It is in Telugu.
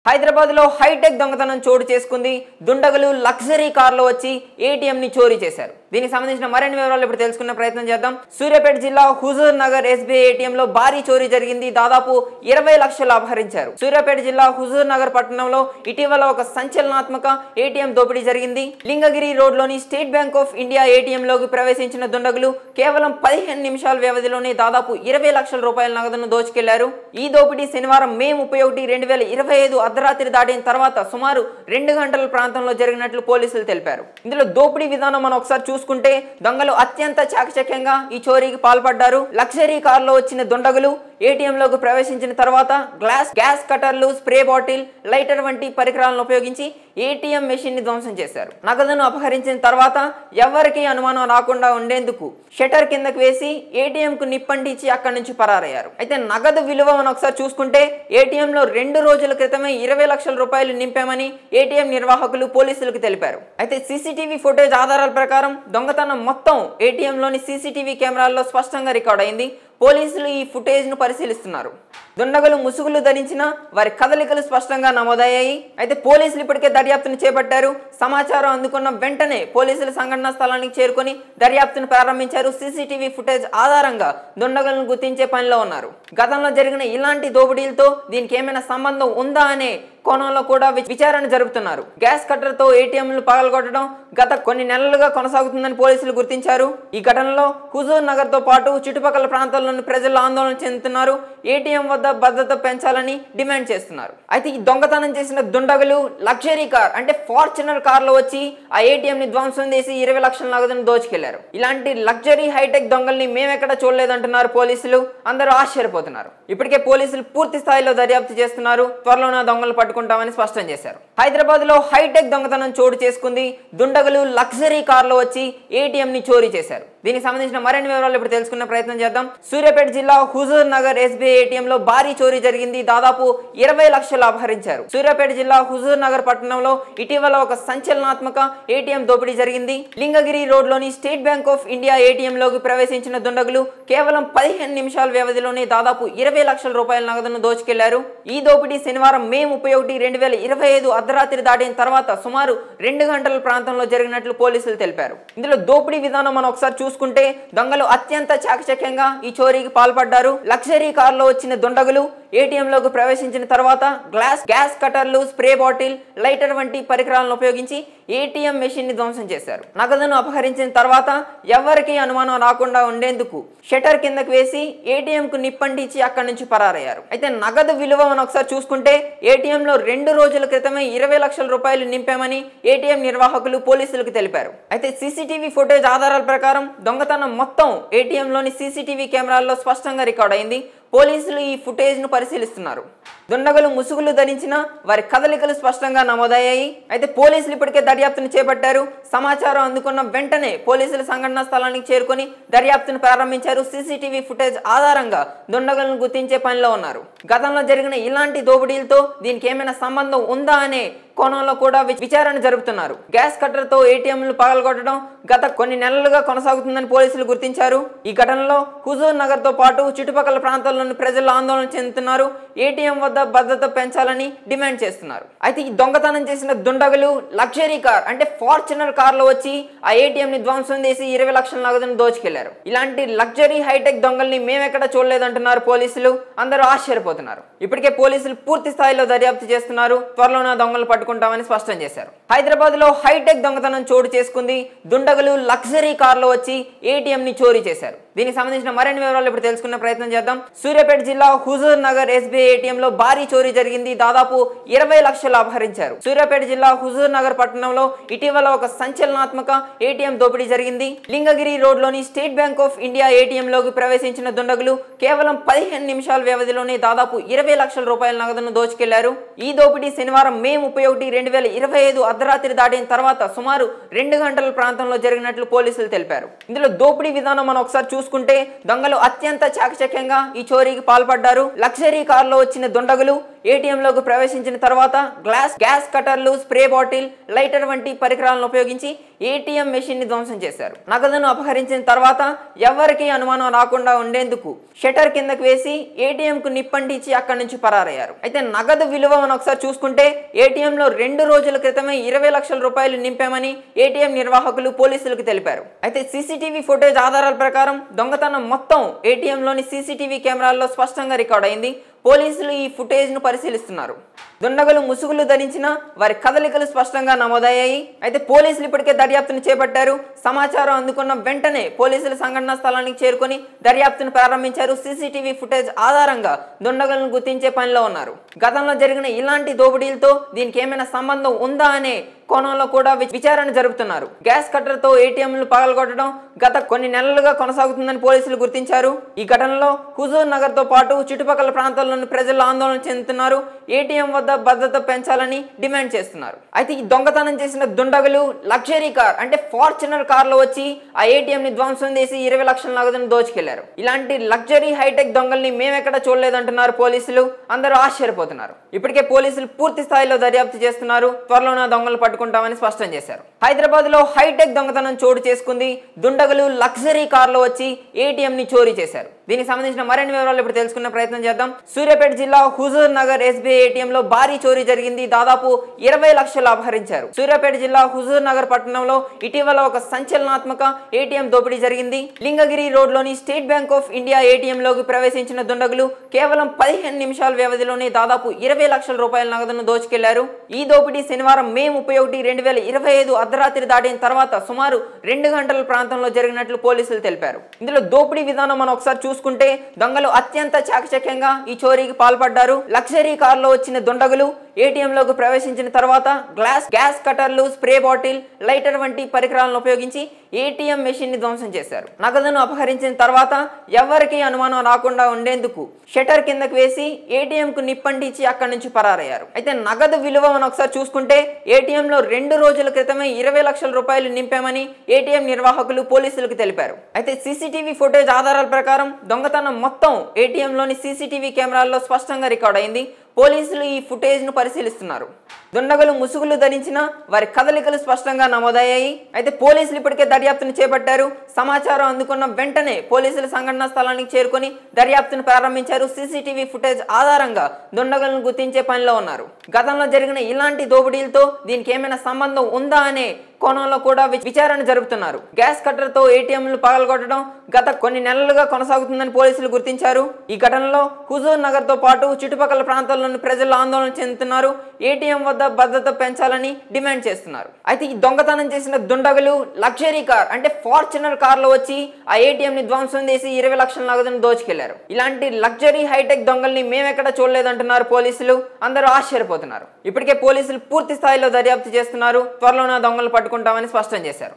హైదరాబాద్ లో హైటెక్ దొంగతనం చోటు చేసుకుంది. దుండగులు లగ్జరీ కార్లో వచ్చి ఏటీఎం ని చోరీ చేశారు. దీనికి సంబంధించిన మరిన్ని వివరాలు ఇప్పుడు తెలుసుకునే ప్రయత్నం చేద్దాం. సూర్యాపేట జిల్లా హుజూర్ నగర్ ఎస్బీఐ ఏటీఎం లో భారీ చోరీ జరిగింది. దాదాపు 20 లక్షలు అపహరించారు. సూర్యాపేట జిల్లా హుజూర్ నగర్ పట్టణంలో ఇటీవల ఒక సంచలనాత్మక ఏటీఎం దోపిడీ జరిగింది. లింగగిరి రోడ్ లోని state bank of India ATM లోకి ప్రవేశించిన దుండగులు కేవలం 15 నిమిషాల వ్యవధిలోనే దాదాపు 20 లక్షల రూపాయల నగదును దోచుకెళ్లారు. ఈ దోపిడీ శనివారం మే 31, 2025 అర్ధరాత్రి దాటిన తర్వాత సుమారు 2 గంటల ప్రాంతంలో జరిగినట్లు పోలీసులు తెలిపారు. ఇందులో దోపిడీ విధానం మనం ఒకసారి చూసుకుంటే దొంగలు అత్యంత చాకచక్యంగా ఈ చోరీకి పాల్పడ్డారు. లగ్జరీ కారులో వచ్చిన దుండగులు ఏటీఎం లోకి ప్రవేశించిన తర్వాత గ్యాస్ కటర్లు, స్ప్రే బాటిల్, లైటర్ వంటి పరికరాలను ఉపయోగించి ఏటీఎం మెషిన్ ని ధ్వంసం చేశారు. నగదును అపహరించిన తర్వాత ఎవరికీ అనుమానం రాకుండా ఉండేందుకు షట్టర్ కిందకు వేసి ఏటీఎం కు నిప్పంటించి అక్కడి నుంచి పరారయ్యారు. అయితే నగదు విలువ మనం ఒకసారి చూసుకుంటే ఏటీఎం లో 2 రోజుల క్రితమే 20 లక్షల రూపాయలు నింపామని ఏటీఎం నిర్వాహకులు పోలీసులకు తెలిపారు. అయితే సీసీటీవీ ఫుటేజ్ ఆధారాల ప్రకారం దొంగతనం మొత్తం ఏటీఎం లోని సీసీటీవీ కెమెరాల్లో స్పష్టంగా రికార్డ్ అయింది. పోలీసులు ఈ ఫుటేజ్ ను పరిశీలిస్తున్నారు. దుండగులు ముసుగులు ధరించిన వారి కదలికలు స్పష్టంగా నమోదయ్యాయి. అయితే పోలీసులు ఇప్పటికే దర్యాప్తును చేపట్టారు. సమాచారం అందుకున్న వెంటనే పోలీసులు సంఘటనా స్థలానికి చేరుకొని దర్యాప్తును ప్రారంభించారు. సీసీటీవీ ఫుటేజ్ ఆధారంగా దుండగులను గుర్తించే పనిలో ఉన్నారు. గతంలో జరిగిన ఇలాంటి దోపిడీలతో దీనికి ఏమైనా సంబంధం ఉందా అనే కోణంలో కూడా విచారణ జరుపుతున్నారు. గ్యాస్ కట్టర్ తో ఏటీఎంలు పగలగొట్టడం గత కొన్ని నెలలుగా కొనసాగుతుందని పోలీసులు గుర్తించారు. ఈ ఘటనలో హుజూర్ నగర్ తో పాటు చుట్టుపక్కల ప్రాంతాల్లోని ప్రజలు ఆందోళన చెందుతున్నారు. ఏటీఎం వద్ద భద్రత పెంచాలని డిమాండ్ చేస్తున్నారు. అయితే ఈ దొంగతనం చేసిన దుండగులు లగ్జరీ కార్ అంటే ఫార్చునర్ కార్ లో వచ్చి ఆ ఏటీఎం ని ధ్వంసం చేసి 20 లక్షల నగదును దోచుకెళ్లారు. ఇలాంటి లగ్జరీ హైటెక్ దొంగల్ని మేమెక్కడ చూడలేదంటున్నారు పోలీసులు. అందరూ ఆశ్చర్యపోతున్నారు. ఇప్పటికే పోలీసులు పూర్తి స్థాయిలో దర్యాప్తు చేస్తున్నారు. త్వరలోనే దొంగలు పట్టుకుంటామని స్పష్టం చేశారు. హైదరాబాద్ లో హైటెక్ దొంగతనం చోటు చేసుకుంది. దుండగులు లగ్జరీ కార్ లో వచ్చి ఏటీఎం ని చోరీ చేశారు. దీనికి సంబంధించిన మరిన్ని వివరాలు ఇప్పుడు తెలుసుకునే ప్రయత్నం చేద్దాం. సూర్యాపేట జిల్లా హుజూర్ నగర్ ఎస్బీఐ ఏటీఎం లో భారీ చోరీ జరిగింది. దాదాపు 20 లక్షలు అపహరించారు. సూర్యాపేట జిల్లా హుజూర్ నగర్ పట్టణంలో ఇటీవల ఒక సంచలనాత్మక ఏటీఎం దోపిడీ జరిగింది. లింగగిరి రోడ్ లోని state bank of India ATM లోకి ప్రవేశించిన దుండగులు కేవలం 15 నిమిషాల వ్యవధిలోనే దాదాపు 20 లక్షల రూపాయల నగదును దోచుకెళ్లారు. ఈ దోపిడీ శనివారం మే 31, 2025 అర్ధరాత్రి దాటిన తర్వాత సుమారు 2 గంటల ప్రాంతంలో జరిగినట్లు పోలీసులు తెలిపారు. ఇందులో దోపిడీ విధానం మనం ఒకసారి చూసుకుంటే దొంగలు అత్యంత చాకచక్యంగా ఈ చోరీకి పాల్పడ్డారు. లగ్జరీ కారులో వచ్చిన దుండగులు ఏటీఎం లోకి ప్రవేశించిన తర్వాత గ్యాస్ కటర్లు, స్ప్రే బాటిల్, లైటర్ వంటి పరికరాలను ఉపయోగించి ఏటీఎం మెషిన్ ని ధ్వంసం చేశారు. నగదును అపహరించిన తర్వాత ఎవరికీ అనుమానం రాకుండా ఉండేందుకు షట్టర్ కిందకు వేసి ఏటీఎం కు నిప్పంటించి అక్కడి నుంచి పరారయ్యారు. అయితే నగదు విలువ మనం ఒకసారి చూసుకుంటే ఏటీఎం లో 2 రోజుల క్రితమే 20 లక్షల రూపాయలు నింపామని ఏటీఎం నిర్వాహకులు పోలీసులకు తెలిపారు. అయితే సీసీటీవీ ఫుటేజ్ ఆధారాల ప్రకారం దొంగతనం మొత్తం ఏటీఎం లోని సీసీటీవీ కెమెరాల్లో స్పష్టంగా రికార్డ్ అయింది. పోలీసులు ఈ ఫుటేజ్ ను పరిశీలిస్తున్నారు. దుండగులు ముసుగులు ధరించిన వారి కదలికలు స్పష్టంగా నమోదయ్యాయి. అయితే పోలీసులు ఇప్పటికే దర్యాప్తును చేపట్టారు. సమాచారం అందుకున్న వెంటనే పోలీసులు సంఘటనా స్థలానికి చేరుకొని దర్యాప్తును ప్రారంభించారు. సీసీటీవీ ఫుటేజ్ ఆధారంగా దుండగులను గుర్తించే పనిలో ఉన్నారు. గతంలో జరిగిన ఇలాంటి దోపిడీలతో దీనికి ఏమైనా సంబంధం ఉందా అనే కోణంలో కూడా విచారణ జరుపుతున్నారు. గ్యాస్ కట్టర్ తో ఏటీఎంలు పగలగొట్టడం గత కొన్ని నెలలుగా కొనసాగుతుందని పోలీసులు గుర్తించారు. ఈ ఘటనలో హుజూర్ నగర్ తో పాటు చుట్టుపక్కల ప్రాంతాల్లోని ప్రజలు ఆందోళన చెందుతున్నారు. ఏటీఎం వద్ద భద్రత పెంచాలని డిమాండ్ చేస్తున్నారు. అయితే ఈ దొంగతనం చేసిన దుండగులు లగ్జరీ కార్ అంటే ఫార్చునర్ కార్ లో వచ్చి ఆ ఏటీఎం ని ధ్వంసం చేసి 20 లక్షల నగదును దోచుకెళ్లారు. ఇలాంటి లగ్జరీ హైటెక్ దొంగల్ని మేమెక్కడ చూడలేదంటున్నారు పోలీసులు. అందరూ ఆశ్చర్యపోతున్నారు. ఇప్పటికే పోలీసులు పూర్తి స్థాయిలో దర్యాప్తు చేస్తున్నారు. త్వరలోనే దొంగలు పట్టుకుంటామని స్పష్టం చేశారు. హైదరాబాద్ లో హైటెక్ దొంగతనం చోటు చేసుకుంది. దుండగులు లగ్జరీ కార్ లో వచ్చి ఏటీఎం ని చోరీ చేశారు. దీనికి సంబంధించిన మరిన్ని వివరాలు ఇప్పుడు తెలుసుకునే ప్రయత్నం చేద్దాం. సూర్యాపేట జిల్లా హుజూర్ నగర్ ఎస్బీఐ ఏటీఎం లో భారీ చోరీ జరిగింది. దాదాపు 20 లక్షలు అపహరించారు. సూర్యాపేట జిల్లా హుజూర్ నగర్ పట్టణంలో ఇటీవల ఒక సంచలనాత్మక ఏటీఎం దోపిడీ జరిగింది. లింగగిరి రోడ్ లోని state bank of India ATM లోకి ప్రవేశించిన దుండగులు కేవలం 15 నిమిషాల వ్యవధిలోనే దాదాపు 20 లక్షల రూపాయల నగదును దోచుకెళ్లారు. ఈ దోపిడీ శనివారం మే 31, 2025 అర్ధరాత్రి దాటిన తర్వాత సుమారు 2 గంటల ప్రాంతంలో జరిగినట్లు పోలీసులు తెలిపారు. ఇందులో దోపిడీ విధానం మనం ఒకసారి చూసుకుంటే దొంగలు అత్యంత చాకచక్యంగా ఈ చోరీకి పాల్పడ్డారు. లగ్జరీ కారులో వచ్చిన దుండగులు ఏటీఎంలోకి ప్రవేశించిన తర్వాత గ్యాస్ కటర్లు, స్ప్రే బాటిల్, లైటర్ వంటి పరికరాలను ఉపయోగించి ఏటీఎం మెషిన్ ని ధ్వంసం చేశారు. నగదును అపహరించిన తర్వాత ఎవరికీ అనుమానం రాకుండా ఉండేందుకు షట్టర్ కిందకు వేసి ఏటీఎం కు నిప్పంటించి అక్కడి నుంచి పరారయ్యారు. అయితే నగదు విలువ మనం ఒకసారి చూసుకుంటే ఏటీఎంలో 2 రోజుల క్రితమే 20 లక్షల రూపాయలు నింపామని ఏటీఎం నిర్వాహకులు పోలీసులకు తెలిపారు. అయితే సీసీటీవీ ఫుటేజ్ ఆధారాల ప్రకారం దొంగతనం మొత్తం ఏటీఎంలోని సీసీటీవీ కెమెరాల్లో స్పష్టంగా రికార్డ్ అయింది. పోలీసులు ఈ ఫుటేజ్ ను పరిశీలిస్తున్నారు. దుండగులు ముసుగులు ధరించిన వారి కదలికలు స్పష్టంగా నమోదయ్యాయి. అయితే పోలీసులు ఇప్పటికే దర్యాప్తును చేపట్టారు. సమాచారం అందుకున్న వెంటనే పోలీసులు సంఘటనా స్థలానికి చేరుకొని దర్యాప్తును ప్రారంభించారు. సీసీటీవీ ఫుటేజ్ ఆధారంగా దుండగులను గుర్తించే పనిలో ఉన్నారు. గతంలో జరిగిన ఇలాంటి దోపిడీలతో దీనికి ఏమైనా సంబంధం ఉందా అనే కోణంలో కూడా విచారణ జరుపుతున్నారు. గ్యాస్ కట్టర్ తో ఏటీఎంలు పగలగొట్టడం గత కొన్ని నెలలుగా కొనసాగుతుందని పోలీసులు గుర్తించారు. ఈ ఘటనలో హుజూర్ నగర్ తో పాటు చుట్టుపక్కల ప్రాంతాల్లోని ప్రజలు ఆందోళన చెందుతున్నారు. ఏటీఎం వద్ద భద్రత పెంచాలని డిమాండ్ చేస్తున్నారు. అయితే ఈ దొంగతనం చేసిన దుండగులు లగ్జరీ కార్ అంటే ఫార్చునర్ కార్ లో వచ్చి ఆ ఏటీఎం ని ధ్వంసం చేసి 20 లక్షల నగదును దోచుకెళ్లారు. ఇలాంటి లగ్జరీ హైటెక్ దొంగల్ని మేమెక్కడ చూడలేదంటున్నారు పోలీసులు. అందరూ ఆశ్చర్యపోతున్నారు. ఇప్పటికే పోలీసులు పూర్తి స్థాయిలో దర్యాప్తు చేస్తున్నారు. త్వరలోనే దొంగలు పట్టుకుంటామని స్పష్టం చేశారు. హైదరాబాద్ లో హైటెక్ దొంగతనం చోటు చేసుకుంది. దుండగులు లగ్జరీ కార్ లో వచ్చి ఏటీఎం ని చోరీ చేశారు. దీనికి సంబంధించిన మరిన్ని వివరాలు ఇప్పుడు తెలుసుకునే ప్రయత్నం చేద్దాం. సూర్యాపేట జిల్లా హుజూర్ నగర్ ఎస్బీఐ ఏటీఎం లో భారీ చోరీ జరిగింది. దాదాపు 20 లక్షలు అపహరించారు. సూర్యాపేట జిల్లా హుజూర్ నగర్ పట్టణంలో ఇటీవల ఒక సంచలనాత్మక ఏటీఎం దోపిడీ జరిగింది. లింగగిరి రోడ్ లోని state bank of India ATM లోకి ప్రవేశించిన దుండగులు కేవలం 15 నిమిషాల వ్యవధిలోనే దాదాపు 20 లక్షల రూపాయల నగదును దోచుకెళ్లారు. ఈ దోపిడీ శనివారం మే 31, 2025 అర్ధరాత్రి దాటిన తర్వాత సుమారు 2 గంటల ప్రాంతంలో జరిగినట్లు పోలీసులు తెలిపారు. ఇందులో దోపిడీ విధానం మనం ఒకసారి చూసుకుంటే దొంగలు అత్యంత చాకచక్యంగా ఈ చోరీకి పాల్పడ్డారు. లగ్జరీ కార్ లో వచ్చిన దుండగులు ఏటీఎం లోకి ప్రవేశించిన తర్వాత గ్యాస్ కటర్లు, స్ప్రే బాటిల్, లైటర్ వంటి పరికరాలను ఉపయోగించి ఏటీఎం మెషిన్ ని ధ్వంసం చేశారు. నగదును అపహరించిన తర్వాత ఎవరికీ అనుమానం రాకుండా ఉండేందుకు షట్టర్ కిందకు వేసి ఏటీఎం కు నిప్పంటించి అక్కడి నుంచి పరారయ్యారు. అయితే నగదు విలువ మనం ఒకసారి చూసుకుంటే ఏటీఎంలో 2 రోజుల క్రితమే 20 లక్షల రూపాయలు నింపామని ఏటీఎం నిర్వాహకులు పోలీసులకు తెలిపారు. అయితే సీసీటీవీ ఫుటేజ్ ఆధారాల ప్రకారం దొంగతనం మొత్తం ఏటీఎంలోని సీసీటీవీ కెమెరాల్లో స్పష్టంగా రికార్డ్ అయింది. పోలీసులు ఈ ఫుటేజ్ ను పరిశీలిస్తున్నారు. దుండగులు ముసుగులు ధరించిన వారి కదలికలు స్పష్టంగా నమోదయ్యాయి. అయితే పోలీసులు ఇప్పటికే దర్యాప్తును చేపట్టారు. సమాచారం అందుకున్న వెంటనే పోలీసులు సంఘటనా స్థలానికి చేరుకొని దర్యాప్తును ప్రారంభించారు. సీసీటీవీ ఫుటేజ్ ఆధారంగా దుండగులను గుర్తించే పనిలో ఉన్నారు. గతంలో జరిగిన ఇలాంటి దోపిడీలతో దీనికి ఏమైనా సంబంధం ఉందా అనే కోణంలో కూడా విచారణ జరుపుతున్నారు. గ్యాస్ కట్టర్ తో ఏటీఎంలు పగలగొట్టడం గత కొన్ని నెలలుగా కొనసాగుతుందని పోలీసులు గుర్తించారు. ఈ ఘటనలో హుజూర్ నగర్ తో పాటు చుట్టుపక్కల ప్రాంతాల్లోని ప్రజలు ఆందోళన చెందుతున్నారు. ఏటీఎం వద్ద భద్రత పెంచాలని డిమాండ్ చేస్తున్నారు. అయితే ఈ దొంగతనం చేసిన దుండగులు లగ్జరీ కార్ అంటే ఫార్చునర్ కార్ లో వచ్చి ఆ ఏటీఎం ని ధ్వంసం చేసి 20 లక్షల నగదును దోచుకెళ్లారు. ఇలాంటి లగ్జరీ హైటెక్ దొంగల్ని మేమెక్కడ చూడలేదంటున్నారు పోలీసులు. అందరూ ఆశ్చర్యపోతున్నారు. ఇప్పటికే పోలీసులు పూర్తి స్థాయిలో దర్యాప్తు చేస్తున్నారు. త్వరలోనే దొంగలు పట్టుకుంటామని స్పష్టం చేశారు.